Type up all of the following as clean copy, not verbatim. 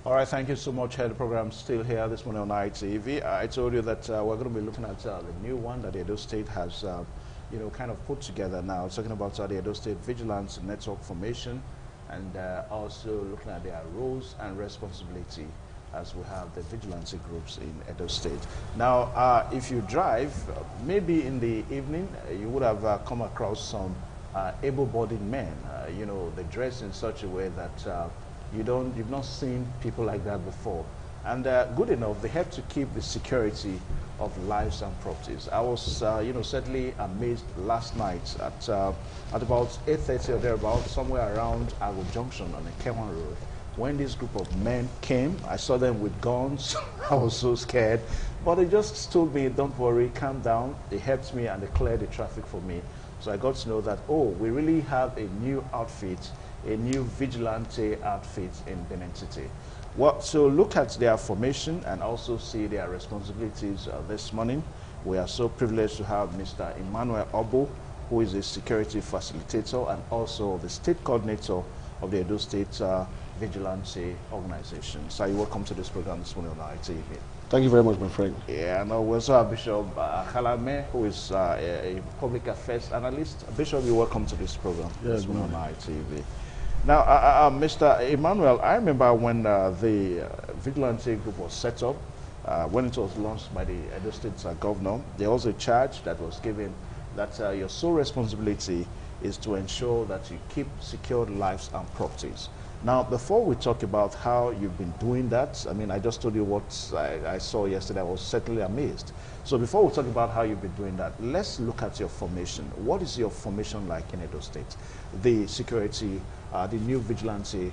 All right, thank you so much. The program still here this morning on ITV. I told you that we're going to be looking at the new one that the Edo State has, kind of put together now. Talking about the Edo State Vigilance Network formation, and also looking at their roles and responsibility as we have the vigilante groups in Edo State. Now, if you drive, maybe in the evening, you would have come across some able-bodied men. They dress in such a way that you've not seen people like that before. And good enough, they help to keep the security of lives and properties. I was, certainly amazed last night at about 8:30 or thereabouts, somewhere around Agro Junction on the Kewan Road. When this group of men came, I saw them with guns. I was so scared. But they just told me, don't worry, calm down. They helped me and they cleared the traffic for me. So I got to know that, oh, we really have a new outfit, a new vigilante outfit in Benin City. Well, so look at their formation and also see their responsibilities this morning. We are so privileged to have Mr. Emmanuel Obo, who is a security facilitator and also the state coordinator of the Edo State Vigilante Organization. So you're welcome to this program this morning on ITV. Thank you very much, my friend. Yeah, and we also have Bishop Kalame, who is a public affairs analyst. Bishop, you're welcome to this program this morning on ITV. Now, Mr. Emmanuel, I remember when the Vigilante group was set up, when it was launched by the Edo State governor, there was a charge that was given that your sole responsibility is to ensure that you keep secured lives and properties. Now, before we talk about how you've been doing that, I mean, I just told you what I saw yesterday. I was certainly amazed. So before we talk about how you've been doing that, let's look at your formation. What is your formation like in Edo State? The security, the new vigilante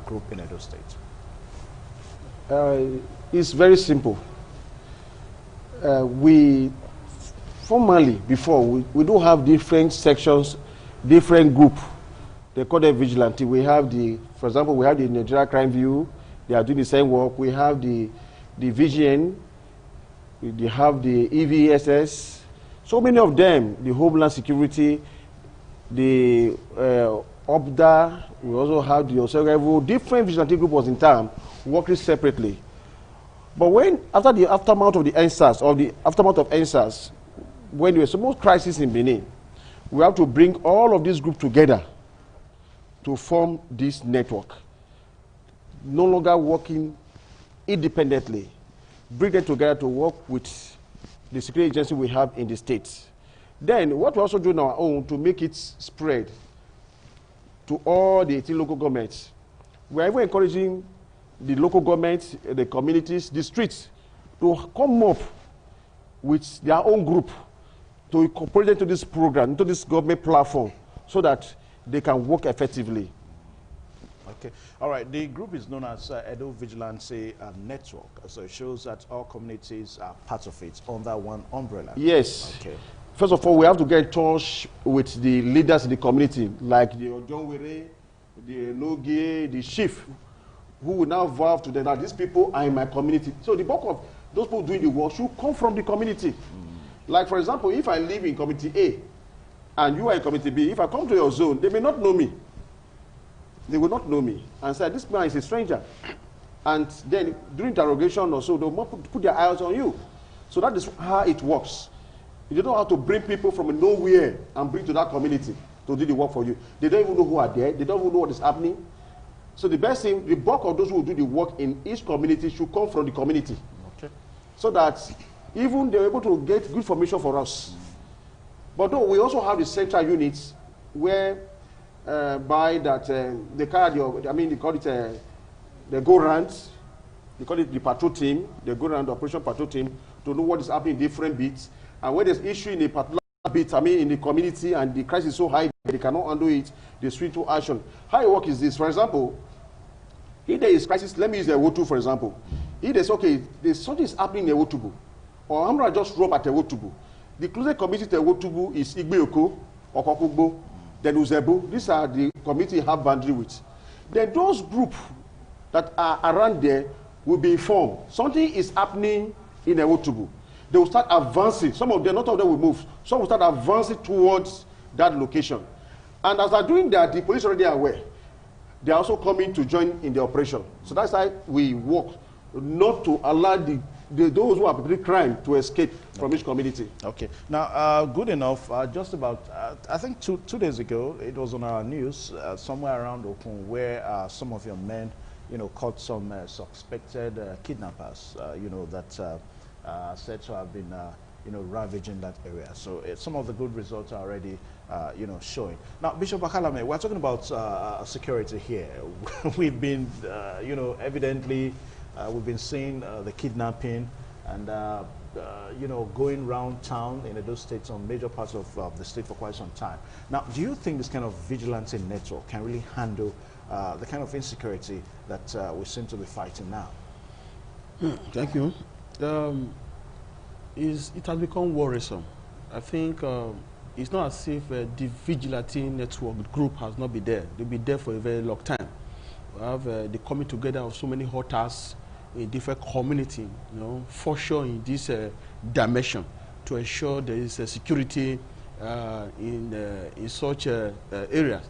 group in Edo State. It's very simple. We formally, before, we do have different sections, different group. They call them vigilante. We have for example, we have the Nigeria Crime View. They are doing the same work. We have the VGN. We have the EVSS. So many of them, the Homeland Security, the OBDA. We also have the Oserevo. Different vigilante group was in town, working separately. But after the aftermath of the NSAS, or the aftermath of NSAS, when there was so much crisis in Benin, we have to bring all of these groups together to form this network. No longer working independently. Bring them together to work with the security agency we have in the states. Then what we also do on our own to make it spread to all the 18 local governments. We are even encouraging the local governments, the communities, the streets to come up with their own group to incorporate into this program, into this government platform, so that they can work effectively. Okay. All right. The group is known as Edo Vigilante Network. So it shows that all communities are part of it under one umbrella. Yes. Okay. First of all, we have to get in touch with the leaders in the community, like the Odonwere, the Nogie, the chief, who will now vow to them that these people are in my community. So the bulk of those people doing the work should come from the community. Like, for example, if I live in community A, and you are in community B, if I come to your zone, they may not know me. They will not know me. And say, this man is a stranger. And then during interrogation or so, they'll put their eyes on you. So that is how it works. You don't have to bring people from nowhere and bring to that community to do the work for you. They don't even know who are there. They don't even know what is happening. So the best thing, the bulk of those who will do the work in each community should come from the community. Okay. So that even they're able to get good information for us. But though we also have the central units where by that they carry they call it the go round, they call it the patrol team, the go round operation patrol team to know what is happening in different beats. And when there's issue in a particular bit, in the community and the crisis is so high they cannot handle it, they swing to action. How it works is this, for example, if there is crisis, let me use the Ewotu for example. If there's there's something is happening in Ewotubu, or Amra just rob at Ewotubu. The closest community to Ewotubu is Igbeoko, Okokugbo, then Uzebu. These are the community have boundary with. Then those groups that are around there will be informed. Something is happening in Ewotubu. They will start advancing. Some of them, not all of them will move. Some will start advancing towards that location. And as they're doing that, the police are already aware. they are also coming to join in the operation. So that's why we work, not to allow those who are committing crime to escape from each community. Okay. Now, good enough. Just about, I think two days ago, it was on our news somewhere around Okun, where some of your men, caught some suspected kidnappers, that said to have been, ravaging that area. So some of the good results are already, showing. Now, Bishop Akalame, we're talking about security here. We've been, evidently. We've been seeing the kidnapping and, going around town in those states on major parts of the state for quite some time. Now, do you think this kind of vigilante network can really handle the kind of insecurity that we seem to be fighting now? Thank you. It has become worrisome. I think it's not as if the vigilante network group has not been there. They'll be there for a very long time. We have the coming together of so many hunters in different community, for sure in this dimension to ensure there is security in such areas.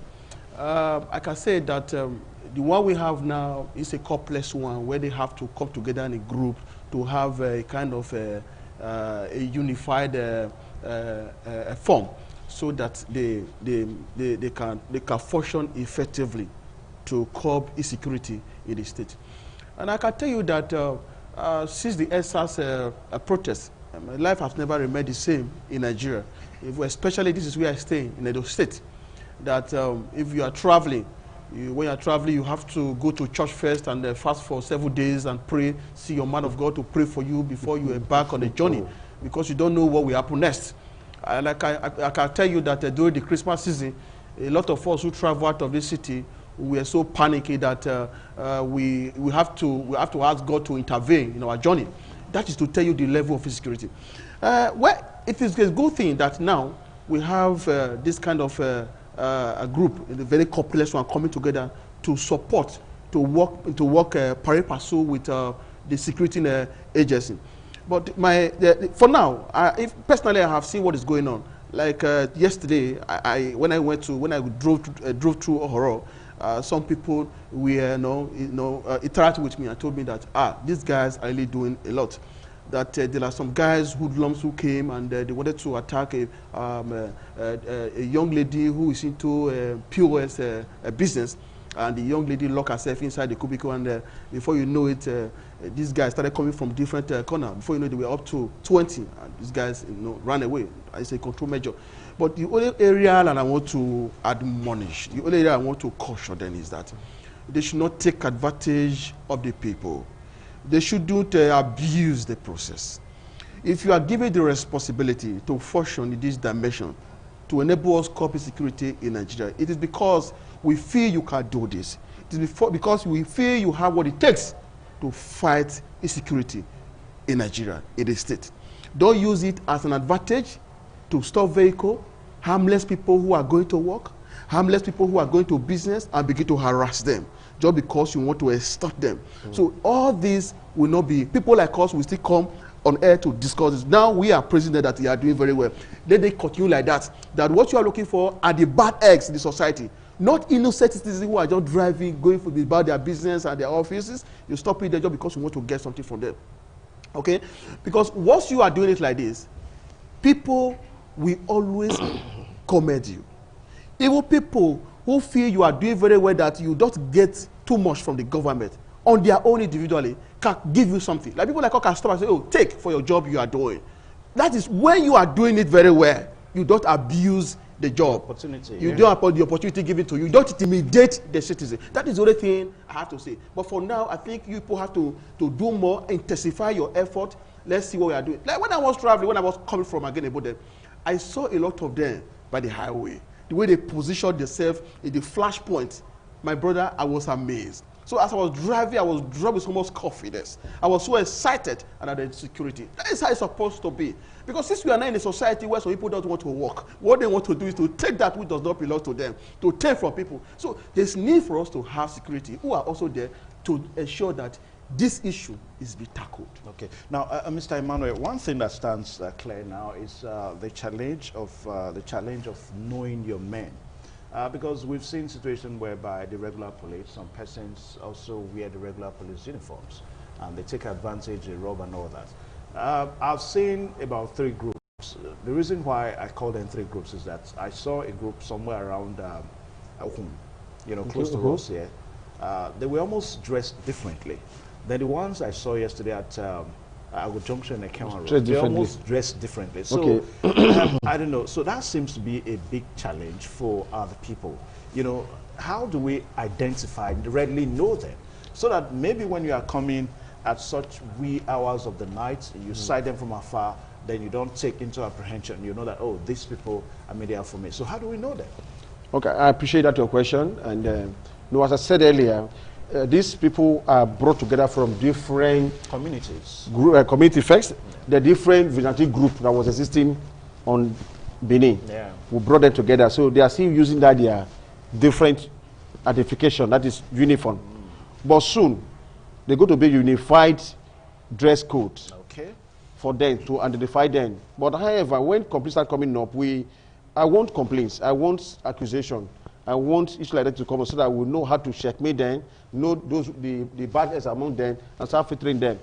I can say that the one we have now is a complex one where they have to come together in a group to have a kind of a unified form so that they can function effectively to curb insecurity in the state. And I can tell you that since the ESA's protest, my life has never remained the same in Nigeria. Especially this is where I stay, in Edo State. That if you are traveling, when you are traveling, you have to go to church first and fast for several days and pray, see your man of God to pray for you before you embark on the journey, because you don't know what will happen next. And I can tell you that during the Christmas season, a lot of us who travel out of this city, we are so panicky that we have to ask God to intervene in our journey. That is to tell you the level of insecurity. Well, it is a good thing that now we have this kind of a group, a very complex one, coming together to support, to work pari passu with the security agency. But for now, personally, I have seen what is going on. Like yesterday, when I drove through Ohoro. Some people were, interacting with me and told me that, these guys are really doing a lot. That there are some guys, hoodlums, who came and they wanted to attack a young lady who is into POS business. And the young lady locked herself inside the cubicle, and before you know it, these guys started coming from different corners. Before you know it, they were up to 20, and these guys ran away. It's a control measure. But the only area that I want to admonish, the only area I want to caution them is that they should not take advantage of the people. They shouldn't abuse the process. If you are given the responsibility to function in this dimension, to enable us corporate security in Nigeria, it is because we feel you can do this. It is because we feel you have what it takes to fight insecurity in Nigeria, in the state. Don't use it as an advantage to stop vehicle, harmless people who are going to work, harmless people who are going to business, and begin to harass them just because you want to extort them. So all these will not be, people like us will still come on air to discuss this. Now we are praising them that they are doing very well. Then they continue like that. That what you are looking for are the bad eggs in the society. Not innocent citizens who are just driving, going about their business and their offices. You stop it there just because you want to get something from them. Okay? Because once you are doing it like this, people will always commend you. Even people who feel you are doing very well, that you don't get too much from the government, on their own individually, can give you something. Like people like us can stop and say, oh, take for your job you are doing. That is when you are doing it very well, you don't abuse the job. Opportunity. You don't have the opportunity given to you. You don't intimidate the citizen. That is the only thing I have to say. But for now, I think you people have to do more, intensify your effort. Let's see what we are doing. Like when I was traveling, when I was coming from Agenebo, I saw a lot of them by the highway. The way they positioned themselves in the flashpoint, my brother, I was amazed. So as I was driving with so much confidence. I was so excited about the security. That is how it's supposed to be. Because since we are now in a society where some people don't want to work, what they want to do is to take that which does not belong to them, to take from people. So there's need for us to have security who are also there to ensure that this issue is be tackled. Okay. Now, Mr. Emmanuel, one thing that stands clear now is the challenge of knowing your men. Because we've seen situations whereby the regular police, some persons also wear the regular police uniforms, and they take advantage, they rob and all that. I've seen about 3 groups. The reason why I call them 3 groups is that I saw a group somewhere around close to us here. They were almost dressed differently. They're the ones I saw yesterday at Agro Junction and Kema Road. They almost dressed differently. So I don't know. So that seems to be a big challenge for other people. You know, how do we identify, readily know them, so that maybe when you are coming at such wee hours of the night, you sight them from afar, then you don't take into apprehension. You know that, oh, these people are media for me. So how do we know them? Okay, I appreciate that your question. And as I said earlier, these people are brought together from different communities. Community effects. The different vigilante group that was existing on Benin. Yeah. We brought them together. So they are still using that their different identification, that is uniform. But soon, they're going to be unified dress code. Okay. For them to identify them. But however, when complaints start coming up, I want complaints, I want accusation, I want issues like that to come so that we know how to checkmate them, know the bad guys among them, and start filtering them.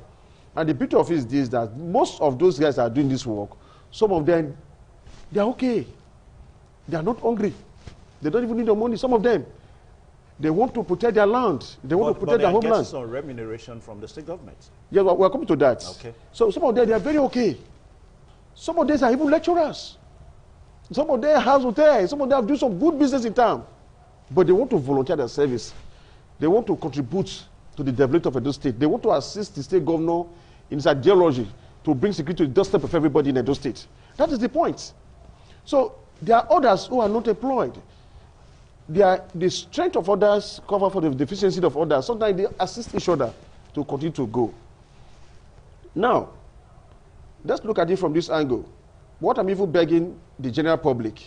And the beauty of it is this, that most of those guys that are doing this work, some of them, they are okay. They are not hungry. They don't even need the money, some of them. They want to protect their land. They want to protect their homeland. But they get some remuneration from the state government. Yeah, well, we're coming to that. Okay. So some of them, they are very okay. Some of them are even lecturers. Some of them have hotels. Some of them have done some good business in town. But they want to volunteer their service. They want to contribute to the development of Edo State. They want to assist the state governor in his ideology to bring security to the doorstep of everybody in Edo State. That is the point. So there are others who are not employed. The strength of others cover for the deficiency of others. Sometimes they assist each other to continue to go. Now, let's look at it from this angle. What I'm even begging the general public.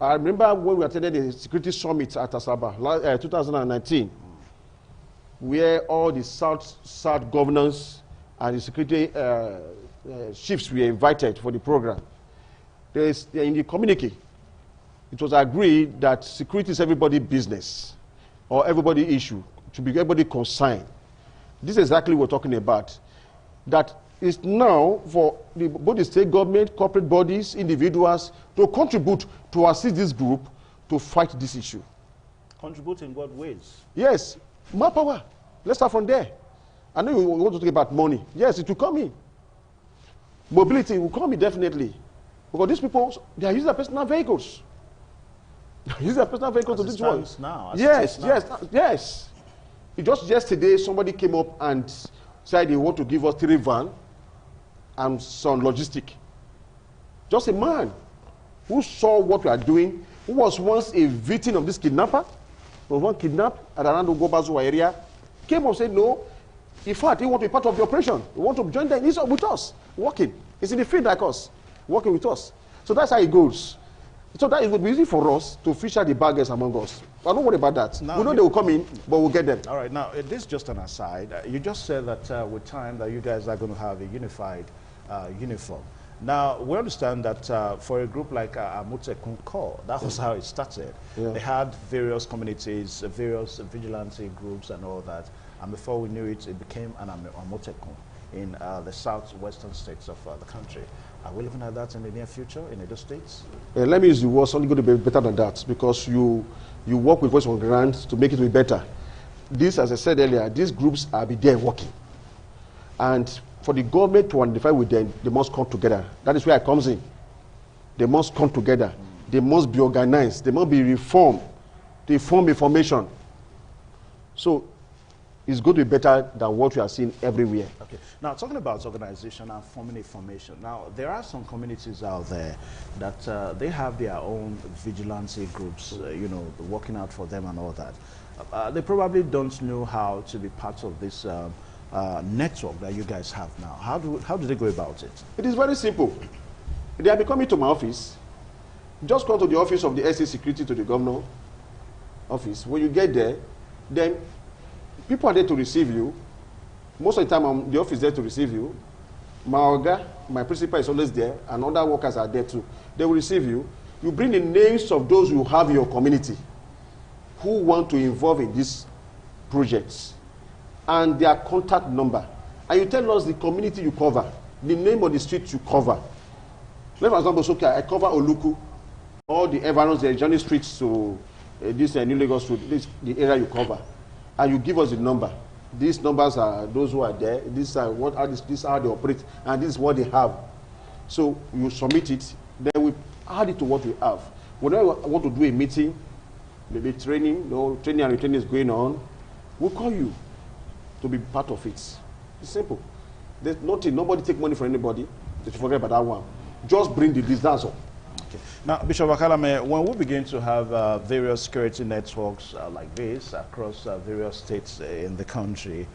I remember when we attended the security summit at Asaba, 2019, where all the South governors and the security chiefs were invited for the program. In the communique, it was agreed that security is everybody's business or everybody's issue, to be everybody concerned. This is exactly what we're talking about. That is now for both the state government, corporate bodies, individuals to contribute to assist this group to fight this issue. Contribute in what ways? Yes, more power. Let's start from there. I know you want to talk about money. Yes, it will come in. Mobility will come in definitely. Because these people, they are using their personal vehicles. Use their personal vehicles to this one. Yes. Just yesterday, somebody came up and said they want to give us 3 vans and some logistic. Just a man who saw what we are doing, who was once a victim of this kidnapper, was one kidnapped at around the Gobazuwa area, came up and said, no, in fact, he want to be part of the operation. He want to join them. He's with us, working. He's in the field like us, working with us. So that's how it goes. So that it would be easy for us to fish out the bad guys among us. But don't worry about that. Now, we know they will come in, but we'll get them. All right. Now, this is just an aside. You just said that with time that you guys are going to have a unified uniform. Now, we understand that for a group like Amotekun Core, that was how it started. Yeah. They had various communities, various vigilante groups and all that. And before we knew it, it became an Amotekun in the southwestern states of the country. Are we looking at that in the near future in Edo States? Let me use the word, it's only going to be better than that, because you work with voice on ground to make it be better. This, as I said earlier, these groups are be there working. And for the government to identify with them, they must come together. That is where it comes in. They must come together. They must be organized. They must be reformed. They form a formation. So it's going to be better than what we are seeing everywhere. Okay. Now, talking about organization and forming a formation. Now, there are some communities out there that they have their own vigilante groups, working out for them and all that. They probably don't know how to be part of this network that you guys have now. How do they go about it? It is very simple. They are coming to my office. Just go to the office of the SA Security, to the governor office. When you get there, then people are there to receive you. Most of the time, the office is there to receive you. My principal is always there, and other workers are there too. They will receive you. You bring the names of those you have in your community who want to involve in these projects and their contact number. And you tell us the community you cover, the name of the street you cover. Let, for example, so, okay, I cover Oluku, all the environs, the journey streets to this New Lagos Road, this the area you cover, and you give us the number. These numbers are those who are there. These are what are this is how they operate, and this is what they have. So you submit it, then we add it to what we have. Whenever we want to do a meeting, maybe training, training and retraining is going on, we'll call you to be part of it. It's simple. There's nothing. Nobody take money from anybody. If you forget about that one, just bring the that's all. Okay. Now, Bishop Akalame, when we begin to have various security networks like this across various states in the country,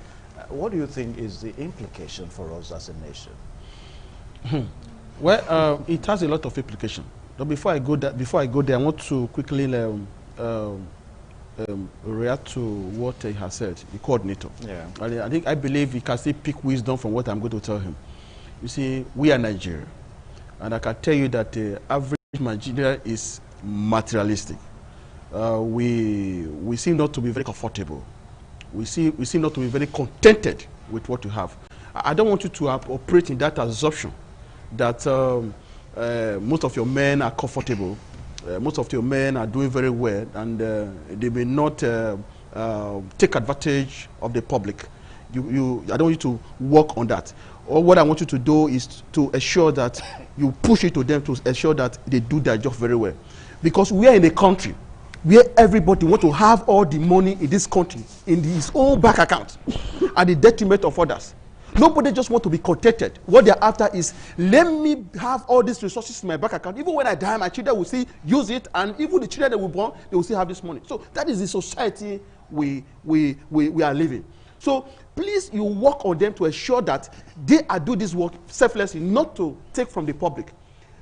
what do you think is the implication for us as a nation? Well, it has a lot of implication. But before I go there, I want to quickly react to what he has said, the coordinator. Yeah. I believe he can still pick wisdom from what I'm going to tell him. You see, we are Nigeria, and I can tell you that the average Nigeria is materialistic. We seem not to be very comfortable. We seem not to be very contented with what you have. I don't want you to operate in that assumption that most of your men are comfortable, most of your men are doing very well, and they may not take advantage of the public. I don't want you to work on that. Or what I want you to do is to ensure that you push it to them to ensure that they do their job very well. Because we are in a country where everybody wants to have all the money in this country in his own bank account at the detriment of others. Nobody just wants to be contented. What they're after is, let me have all these resources in my bank account. Even when I die, my children will still use it, and even the children that we born, they will still have this money. So that is the society we are living. So please, you work on them to ensure that they are doing this work selflessly, not to take from the public.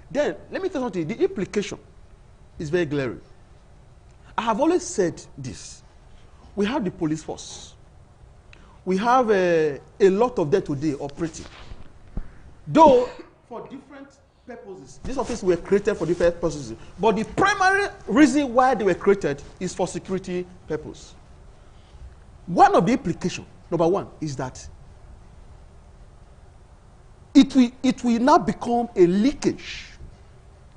Then, let me tell you something. The implication is very glaring. I have always said this. We have the police force. We have a lot of them today operating. Though, for different purposes. These offices were created for different purposes. But the primary reason why they were created is for security purpose. One of the implications, number one, is that it will now become a leakage.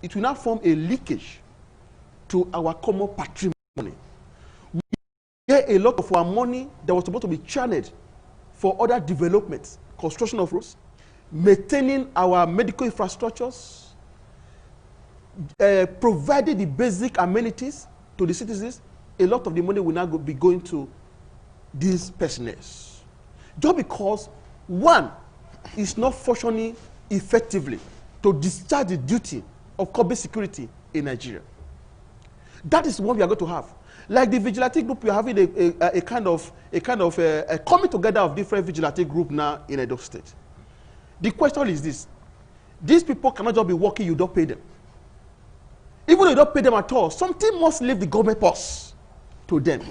It will now form a leakage to our common patrimony. We get a lot of our money that was supposed to be channeled for other developments, construction of roads, maintaining our medical infrastructures, providing the basic amenities to the citizens. A lot of the money will now be going to these personnel. Just because one is not functioning effectively to discharge the duty of corporate security in Nigeria. That is what we are going to have. Like the vigilante group, we are having a kind of coming together of different vigilante group now in Edo State. The question is this: these people cannot just be working, you don't pay them. Even though you don't pay them at all, something must leave the government purse to them.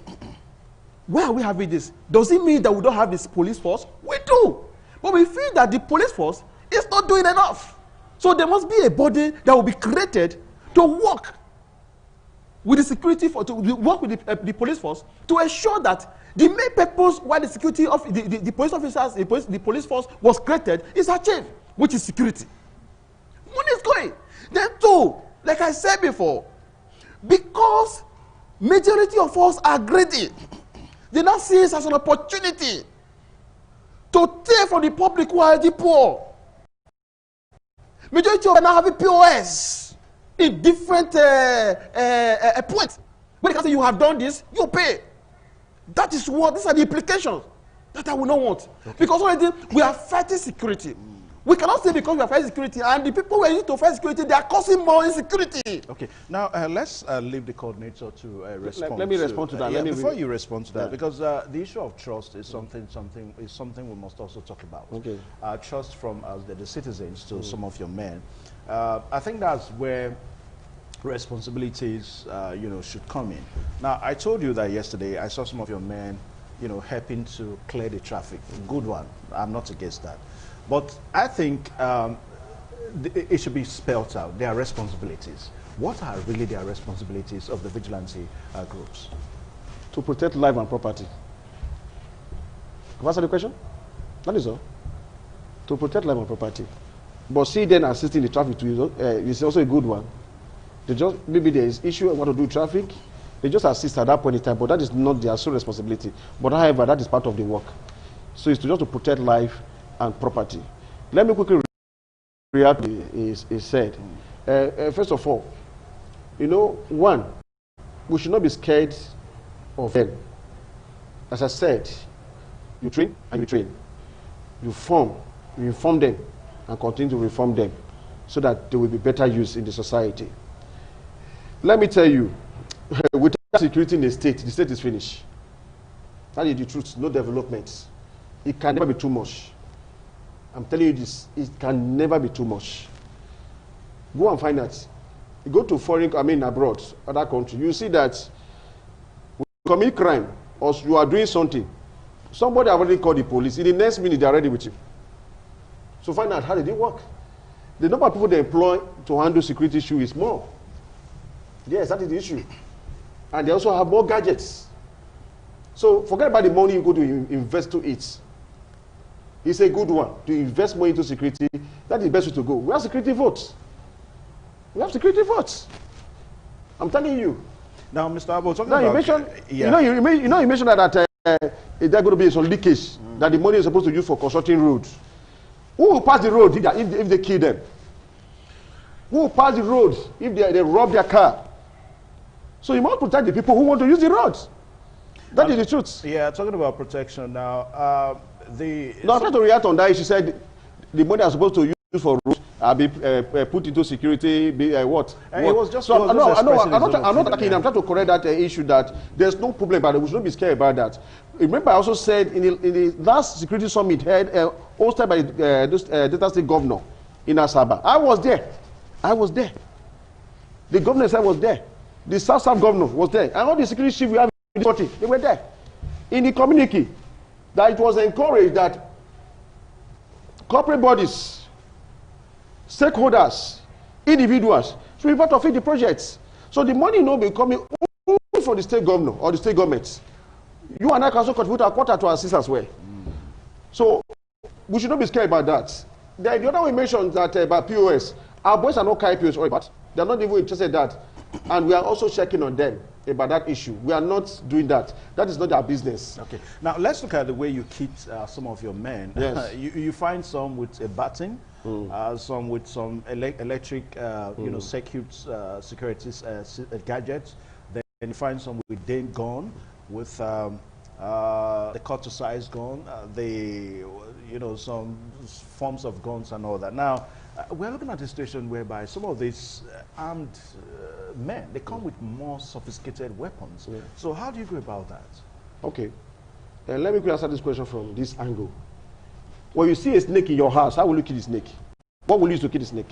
Where are we having this? Does it mean that we don't have this police force? We do. But we feel that the police force is not doing enough. So there must be a body that will be created to work with the security force, to work with the police force to ensure that the main purpose why the security of the police officers, the police force was created is achieved, which is security. Money is going. Then two, like I said before, because majority of us are greedy, they now see it as an opportunity to take from the public who are the poor. Majority of them now having POS in different points. When they can say you have done this, you pay. That is what, these are the implications that I will not want. Okay. Because already we are fighting security. We cannot say because we are fighting security and the people who are used to fight security, they are causing more insecurity. Okay, now let's leave the coordinator to respond. Let me respond to that. Before you respond to that, because the issue of trust is something we must also talk about. Okay. Trust from the citizens to some of your men. I think that's where responsibilities should come in. Now, I told you that yesterday. I saw some of your men helping to clear the traffic. Good one. I'm not against that. But I think it should be spelled out, their responsibilities. what are really their responsibilities of the vigilante groups? To protect life and property. Have I answered the question? That is all. To protect life and property. But see then assisting the traffic to is also a good one. They just, maybe there is issue of what to do with traffic. They just assist at that point in time, but that is not their sole responsibility. But however, that is part of the work. So it's just to protect life and property. Let me quickly react to what is said. First of all, you know, one, we should not be scared of them. As I said, you train and you train. You form, you inform them and continue to reform them so that they will be better used in the society. Let me tell you, without security in the state is finished. That is the truth, no development. It can never be too much. I'm telling you this, it can never be too much. Go and find out. You go to abroad, other country, you see that when you commit crime or you are doing something, somebody already called the police. In the next minute, they're ready with you. So find out how did it work. The number of people they employ to handle security issue is more. Yes, that is the issue. And they also have more gadgets. So forget about the money you go to invest to it. It's a good one to invest money into security. That is the best way to go. We have security votes. We have security votes. I'm telling you. Now, Mr. Abo, talking now, about... you mentioned, yeah. you mentioned that there's going to be some leakage, that the money is supposed to use for constructing roads. Who will pass the road if they kill them? Who will pass the road if they rob their car? So you must protect the people who want to use the roads. That is the truth. Yeah, talking about protection now, No, I'm trying to react on that. She said the money are supposed to use for roads be put into security, what? It was just... So, I'm not attacking. I'm trying to correct that issue that there's no problem about it. We shouldn't be scared about that. Remember, I also said in the last security summit hosted by the Delta State governor in Asaba. I was there. The governor said I was there. The South governor was there. And all the security chiefs we have in the country, they were there. In the communique, that it was encouraged that corporate bodies, stakeholders, individuals should be part of the projects. So the money will be coming only from the state governor or the state government. You and I can also contribute our quota to assist as well. So we should not be scared about that. The other way mentioned that about POS, our boys are not carrying POS, but they're not even interested in that. And we are also checking on them about that issue. We are not doing that. That is not our business. Okay. Now let's look at the way you keep some of your men. Yes. You find some with a baton, some with some electric, circuit securities gadgets. Then you find some with Dane gun, with the cutter-size gun, some forms of guns and all that. Now, we're looking at a situation whereby some of these armed men, they come with more sophisticated weapons. Yeah. So how do you go about that? Okay. Let me answer this question from this angle. When you see a snake in your house, how will you kill the snake? What will you use to kill the snake?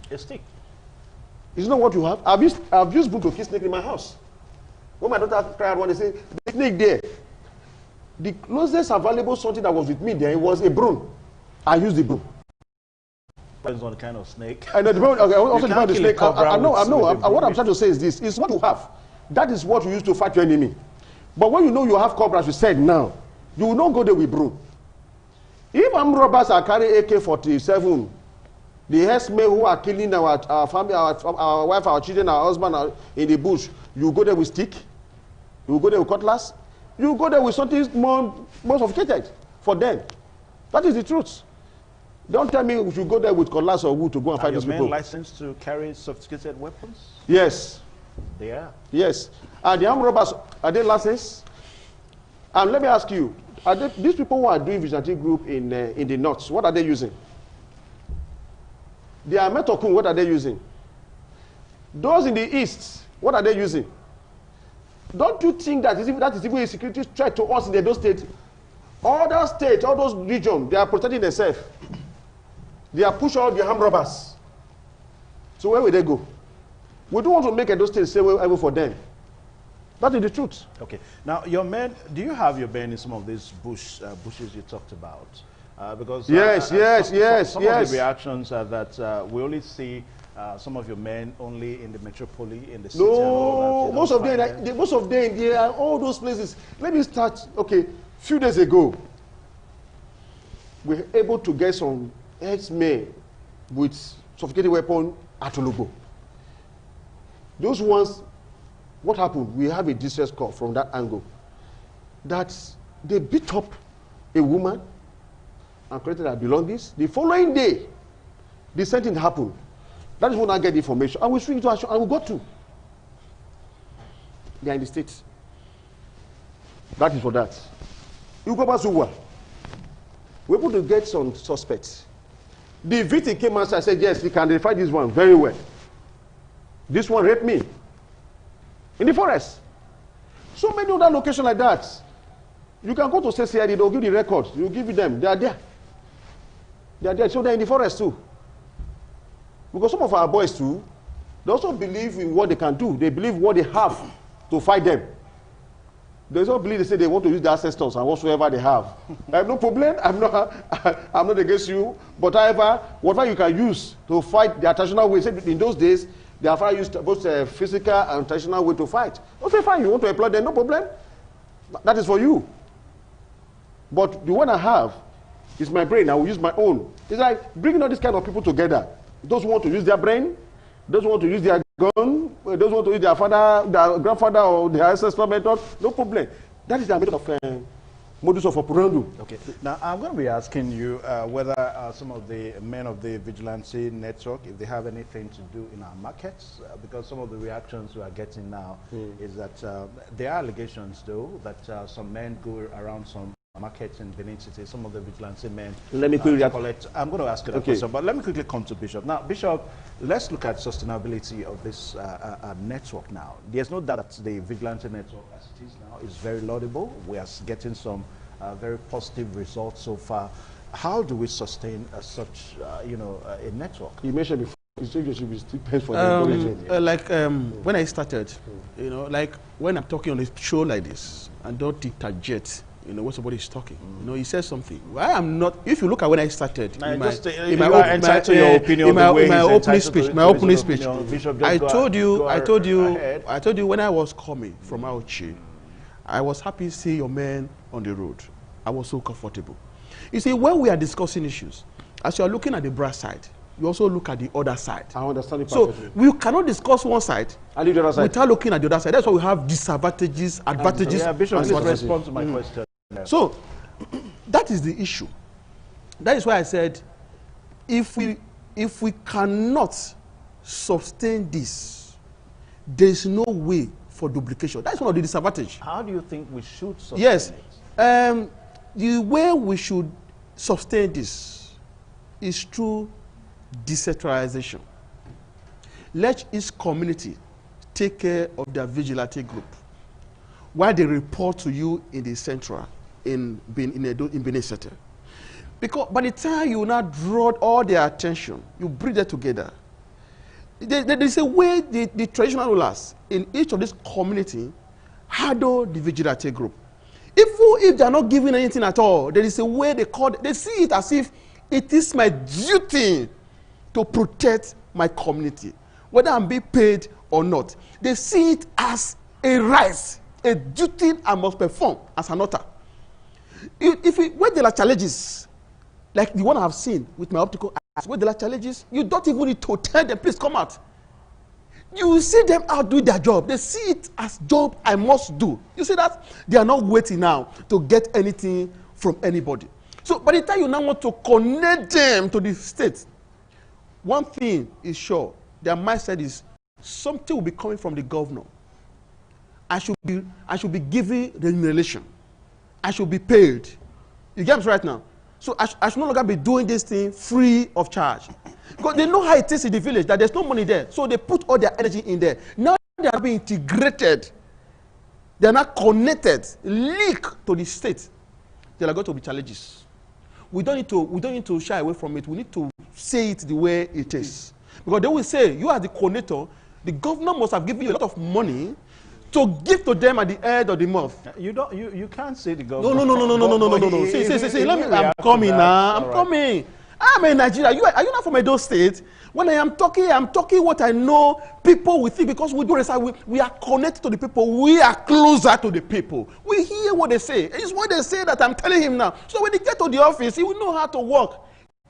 A stick. Isn't that what you have? I've used book to kill snake in my house. When my daughter cried when they say, the snake there. The closest available something that was with me there was a broom. I used the broom. Depends on the kind of snake. I know, also depends on the snake. I know. What I'm trying to say is this: is what you have. That is what you use to fight your enemy. But when you know you have cobras, you said now, you will not go there with broom. If armed robbers are carrying AK-47, the herdsmen who are killing our family, our wife, our children, our husband in the bush, you go there with stick, you go there with cutlass, you go there with something more sophisticated for them. That is the truth. Don't tell me we should go there with cutlass or wood to go and fight these people. Are your men licensed to carry sophisticated weapons? Yes. They are? Yes. Are the armed robbers, are they licensed? And let me ask you, these people who are doing vigilante group in the north, what are they using? They are Metokun, what are they using? Those in the east, what are they using? Don't you think that is even a security threat to us in the Edo state? Other states, all those regions, they are protecting themselves. They are pushing out the armed robbers. So where will they go? We don't want to make Edo state say well for them. That is the truth. Okay. Now, your men, do you have your men in some of these bushes you talked about? Because yes. Some of the reactions are that we only see some of your men only in the metropole, in the city? No, most of them, they are all those places. Let me start. Okay, few days ago, we were able to get some herdsmen with sophisticated weapon at Olugbo. Those ones, what happened? We have a distress call from that angle that they beat up a woman and collected her belongings. The following day, the same thing happened. That is when I get the information. And we swing to action, and we got to. They are in the States. That is for that. You go back to what? We're able to get some suspects. The victim came and said, yes, you can identify this one very well. This one raped me in the forest. So many other locations like that. You can go to CCID, they'll give the records. You give them. They are there. They are there. So they're in the forest too. Because some of our boys too, they also believe in what they can do. They believe what they have to fight them. They don't believe, they say they want to use their ancestors and whatsoever they have. I have no problem. I'm not against you. But however, whatever you can use to fight the traditional way. In those days, they have used both physical and traditional way to fight. Okay, fine. You want to employ them, no problem. That is for you. But the one I have is my brain. I will use my own. It's like bringing all these kind of people together. Those who want to use their brain, those who want to use their gun, those who want to use their father, their grandfather, or their ancestor method, no problem. That is the method of modus of operandi. Okay. Now, I'm going to be asking you whether some of the men of the vigilante network, if they have anything to do in our markets, because some of the reactions we are getting now is that there are allegations, though, that some men go around some markets in Benin City, some of the vigilante men. Let me quickly collect. I'm going to ask you that question, but let me quickly come to Bishop. Now, Bishop, let's look at sustainability of this network now. There's no doubt that the vigilante network as it is now is very laudable. We are getting some very positive results so far. How do we sustain such, a network? You mentioned before, it depends for the when I started, like when I'm talking on a show like this, and don't interject, when somebody is talking, he says something. I am not. If you look at when I started, in my opening speech, I told you when I was coming from Auchi, I was happy to see your men on the road. I was so comfortable. You see, when we are discussing issues, as you are looking at the brass side, you also look at the other side. I understand it so perfectly. we cannot discuss one side and the other side without looking at the other side. That's why we have disadvantages, advantages. Yeah, Bishop, please respond to my question. So that is the issue. That is why I said, if we cannot sustain this, there is no way for duplication. That's one of the disadvantages. How do you think we should sustain it? The way we should sustain this is through decentralization. Let each community take care of their vigilante group while they report to you in the central, in Benin City. Because by the time you now draw all their attention, you bring them together. There is a way the traditional rulers in each of this community handle the vigilante group. If they are not giving anything at all, there is a way they see it as if it is my duty to protect my community, whether I'm being paid or not. They see it as a right, a duty I must perform as an author. When there are challenges, like the one I have seen with my optical eyes, when there are challenges, you don't even need to tell them, please come out. You see them out doing their job. They see it as job I must do. You see that? They are not waiting now to get anything from anybody. So by the time you now want to connect them to the state, one thing is sure, their mindset is something will be coming from the governor. I should be given remuneration. I should be paid. You get me right now? So I should no longer be doing this thing free of charge. Because they know how it is in the village, that there's no money there. So they put all their energy in there. Now they are being integrated. They are not connected, linked to the state. There are going to be challenges. We don't need to shy away from it. We need to say it the way it is. Because they will say, you are the coordinator, the governor must have given you a lot of money to give to them at the end of the month. You can't say the governor. No. See, let me, I'm coming now. I'm coming. I'm in Nigeria. Are you not from Edo State? When I'm talking what I know people will think, because we do this, we are connected to the people. We are closer to the people. We hear what they say. It's what they say that I'm telling him now. So when he get to the office, he will know how to work.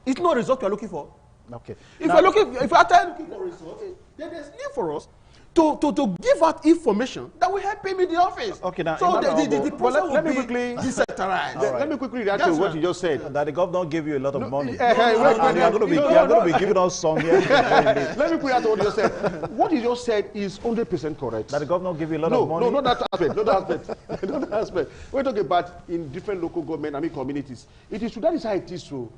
It's not a result we are looking for. Okay. If we're looking for results, then there's need for us to give out information that will help him in the office. Okay, now, so the process let me will quickly be decentralized. Let me quickly react to what you just said. That the governor gave you a lot of money. And you are going to be giving us some here. Let me quickly react to what you just said. What you just said is 100% correct. That the governor gave you a lot of money. No, not that aspect. Not that aspect. Not that aspect. We're talking about in different local government, communities. It is true. That is how it is true.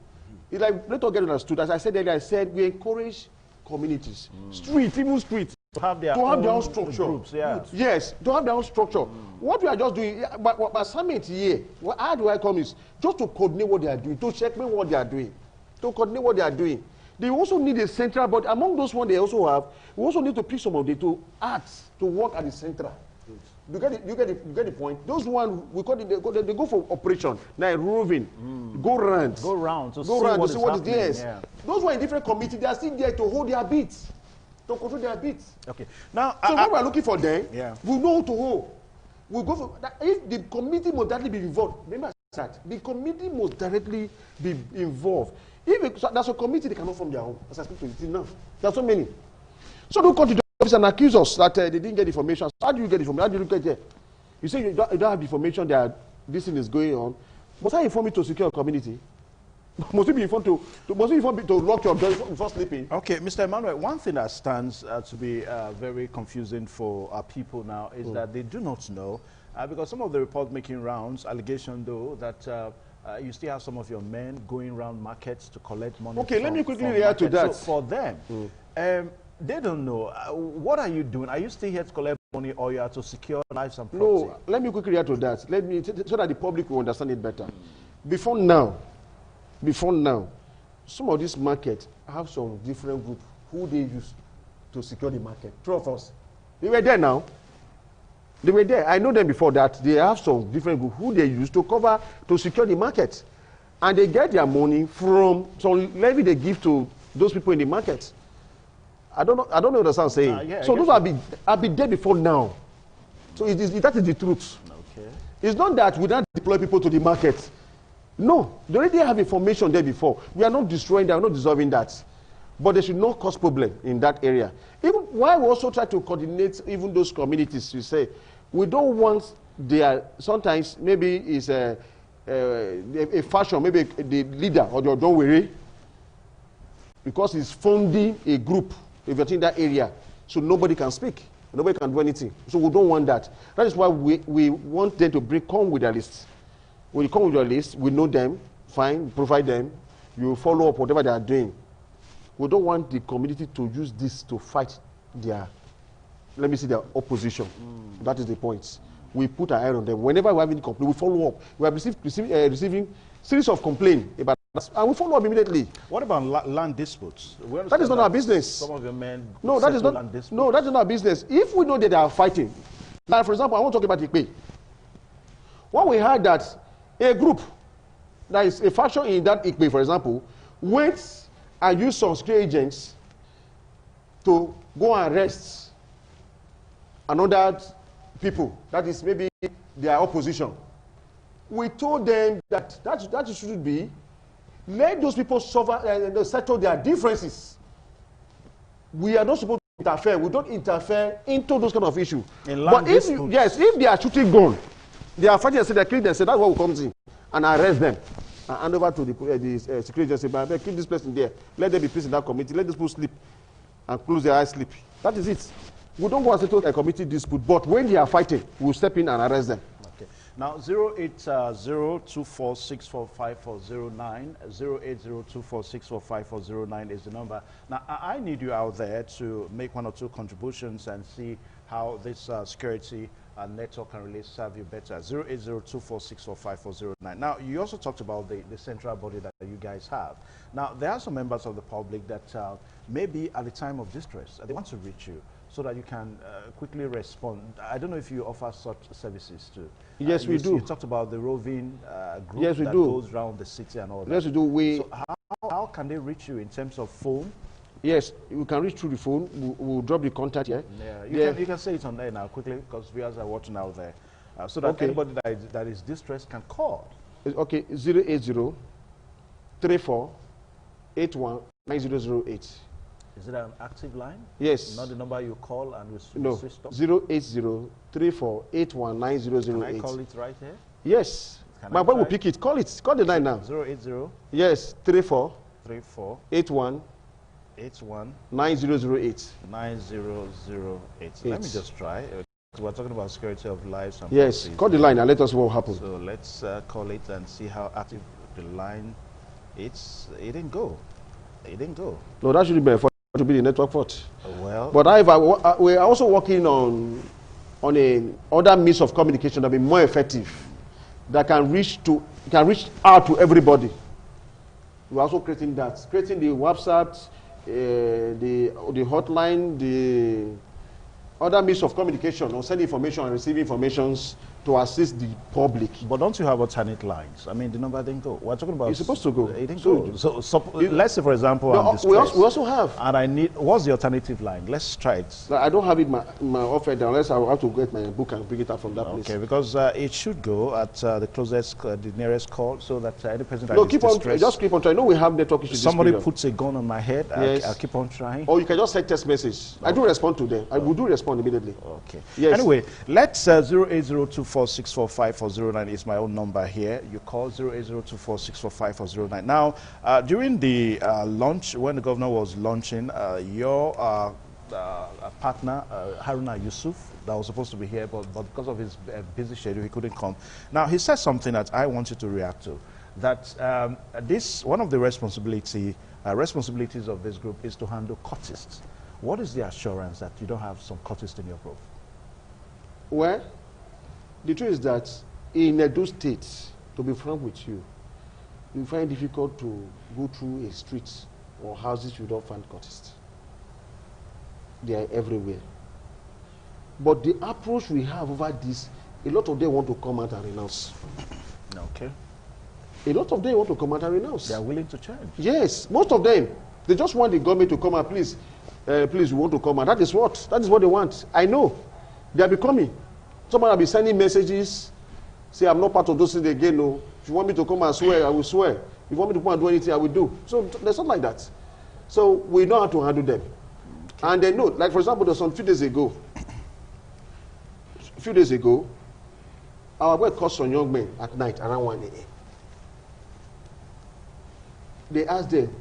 It's like, let us get understood. As I said earlier, we encourage communities, even streets, to have their own structure. Groups, yeah. Yes, to have their own structure. What we are just doing, but summit here, how do I come is just to coordinate what they are doing, to checkmate what they are doing, to coordinate what they are doing. They also need a central, but among those ones they also have, we also need to pick some of them to act, to work at the central. You get the point. Those ones we call it, they go for operation, like roving, go round to see what is there. Yeah. Those who are in different committees, they are still there to hold their beats, to control their beats. Okay. Now, so when we are looking for them, we know who to hold. We go for that. If the committee must directly be involved, remember that the committee must directly be involved. If there's a committee, they cannot form their own. As I speak to you now, there are so many. So don't come to the office and accuse us that they didn't get information. How do you get information? How do you get there? You say you don't have information that this thing is going on. Must I inform you to secure a community? Must you be informed to lock your door before sleeping? Okay, Mr. Emmanuel, one thing that stands to be very confusing for our people now is that they do not know, because some of the reports making rounds, allegation though, that you still have some of your men going around markets to collect money. Okay, let me quickly react to that. So for them, they don't know. What are you doing? Are you still here to collect money, or you are to secure lives and property? No, let me quickly react to that. So that the public will understand it better. Before now, some of these markets have some different group who they use to secure the market. Two of us. They were there now. They were there. I know them before that. They have some different group who they use to secure the market. And they get their money from some levy they give to those people in the market. I don't know what I'm saying. So those have been there before now. So that is the truth. Okay. It's not that we don't deploy people to the market. No, they already have information there before. We are not destroying that, we are not dissolving that. But they should not cause problem in that area. Even why we also try to coordinate even those communities, we say, we don't want sometimes maybe it's a fashion, maybe the leader or the Odonwere, because he's funding a group, if you're in that area, so nobody can speak, nobody can do anything. So we don't want that. That is why we want them to come with a list. When you come with your list, we know them, fine, provide them, you follow up whatever they are doing. We don't want the community to use this to fight their opposition. That is the point. We put our eye on them. Whenever we have any complaint, we follow up. We have receiving series of complaints about us, and we follow up immediately. What about land disputes? That is not our business. Some of your men that is not our business. If we know that they are fighting, like for example, I want to talk about Ikpe. When we heard that a group, that is a faction in that Ikpe, for example, went and used some security agents to go and arrest another people, that is maybe their opposition. We told them that should be, let those people settle their differences. We are not supposed to interfere. We don't interfere into those kind of issues. But if they are shooting gun, they are fighting and say they're killing them, so that's what comes in and arrest them and hand over to the security agency. But keep this person there. Let them be placed in that committee. Let these people sleep and close their eyes, sleep. That is it. We don't go and settle a committee dispute, but when they are fighting, we'll step in and arrest them. Okay. Now, 08024645409, 08024645409 is the number. Now, I need you out there to make one or two contributions and see how this security network can really serve you better. 08024645409. Now, you also talked about the central body that you guys have. Now, there are some members of the public that maybe at the time of distress, they want to reach you so that you can quickly respond. I don't know if you offer such services too. Yes, we do. You talked about the roving group that goes around the city and all that. Yes, we do. So how can they reach you in terms of phone? Yes, you can reach through the phone. We'll drop the contact here. Yeah, you can say it on there now quickly because viewers are watching out there. So that anybody that is distressed can call. Okay, 080 34 81 9008. Is it an active line? Yes. Not the number you call and we switch off? 080 34 81 9008. Can I call it right here? Yes. My boy will pick it. Call it. Call the line now. 080 Yes, 34 34 81 81 9008. 9008. Let me just try. We're talking about security of lives and yes, properties. Call the line and let us know what happened. So let's call it and see how active the line is. It didn't go. It didn't go. No, that should be for to be the network fault. Well, but we're also working on other means of communication that will be more effective, that can reach out to everybody. We're also creating the WhatsApp, the hotline, the other means of communication, or send information and receive informations to assist the public. But don't you have alternate lines? I mean, the number didn't go. We're talking about... It's supposed to go. It didn't go. So let's say, for example, I'm distressed. We also have. And I need... What's the alternative line? Let's try it. I don't have it in my office unless I will have to get my book and bring it up from that place. Okay, because it should go at the closest, the nearest call, so that any person that is distressed... Just keep on trying. No, we have network issues. Somebody puts a gun on my head, yes. I'll keep on trying. Or you can just send text message. Okay. I do respond to them. I will do respond immediately. Okay. Yes. Anyway, let's 08024645409 is my own number here. You call 08024645409. Now, during the launch, when the governor was launching, your partner, Haruna Yusuf, that was supposed to be here, but because of his busy schedule, he couldn't come. Now, he said something that I want you to react to, that one of the responsibilities of this group is to handle cultists. What is the assurance that you don't have some cultists in your group? Well, the truth is that in Edo State, to be frank with you, you find it difficult to go through a street or houses you don't find cultists. They are everywhere. But the approach we have over this, a lot of them want to come out and renounce. Okay. A lot of them want to come out and renounce. They are willing to change. Yes, most of them. They just want the government to come out, please, we want to come out. That is what they want. I know. They are becoming. Somebody will be sending messages, say, I'm not part of those things again. No. If you want me to come and swear, I will swear. If you want me to come and do anything, I will do. So there's not like that. So we know how to handle them. And they know, like for example, there's some few days ago, our boy caught some young men at night around 1 a.m. They asked them,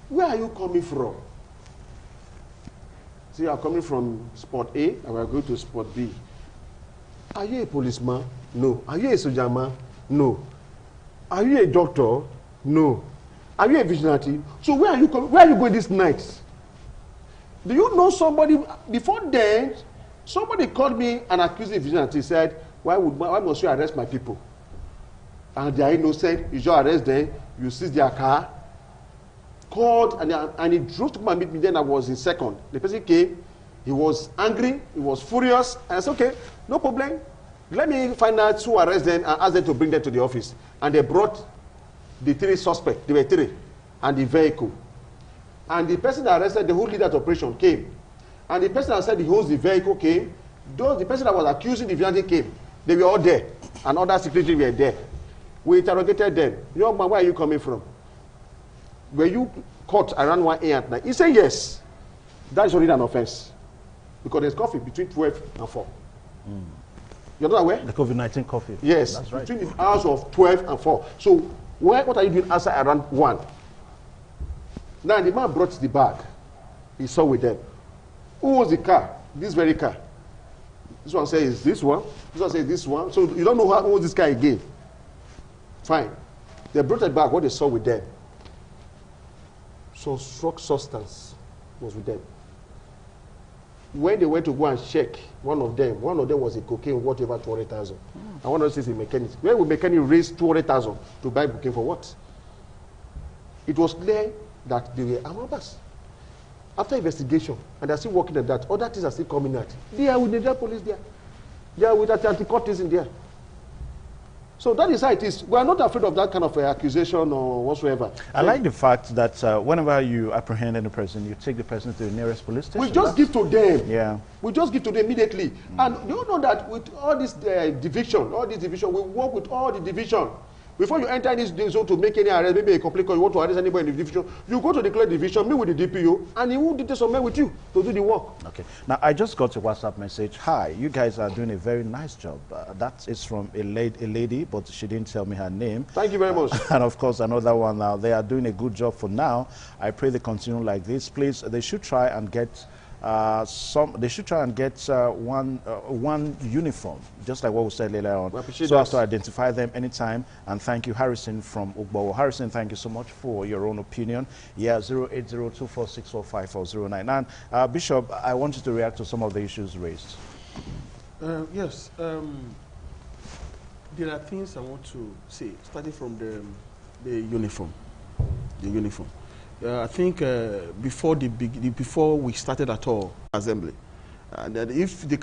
where are you coming from? So you are coming from spot A and we are going to spot B. Are you a policeman? No. Are you a soldier man? No. Are you a doctor? No. Are you a vigilante? So where are you going this night? Do you know somebody? Before then, somebody called me and accused the vigilante, said, why must you arrest my people? And they are innocent. You just arrest them, you seize their car. Called and he drove to come and meet me. Then I was in second. The person came, he was angry, he was furious, and I said, okay, no problem. Let me find out who arrested them and ask them to bring them to the office. And they brought the 3 suspects, there were 3, and the vehicle. And the person that arrested the whole leader of the operation came. And the person that said he owns the vehicle came. The person that was accusing the vigilante came. They were all there, and other secretaries were there. We interrogated them. Young man, where are you coming from? Were you caught around 1 a.m. at night? He said yes. That is already an offense. Because there's coffee between 12 and 4. You're not aware? The COVID-19 coffee. Yes, that's right. Between the hours of 12 and 4. So what are you doing outside around 1? Now the man brought the bag. He saw with them. Who was the car? This very car. This one says this one. This one says this one. So you don't know who was this car again. Fine. They brought it back. What they saw with them. So struck substance was with them. When they went to go and check, one of them was a cocaine worth over 200,000. And one of them says a mechanic. Where would mechanic raise 200,000 to buy cocaine for what? It was clear that they were armed robbers. After investigation, and they're still working on that, other things are still coming out. They are with the police there. They are with the anti-cultists in there. So that is how it is. We are not afraid of that kind of accusation or whatsoever. I like the fact that whenever you apprehend any person, you take the person to the nearest police station. We just give to them. Yeah. We just give to them immediately. And you know that with all this division, we work with all the division. Before you enter this zone to make any arrest, maybe a complaint, or you want to arrest anybody in the division, you go to the clear division, meet with the DPO, and he will detail some men with you to do the work. Okay. Now, I just got a WhatsApp message. Hi, you guys are doing a very nice job. That is from a lady, but she didn't tell me her name. Thank you very much. And of course, another one now. They are doing a good job for now. I pray they continue like this. Please, they should try and get one uniform, just like what we said earlier on, so as to identify them anytime. And thank you, Harrison from Ugbo. Harrison, thank you so much for your own opinion. Yeah, 08024645409. And Bishop, I want you to react to some of the issues raised. Yes, there are things I want to say, starting from the uniform. The uniform. I think before we started at all assembly, that if the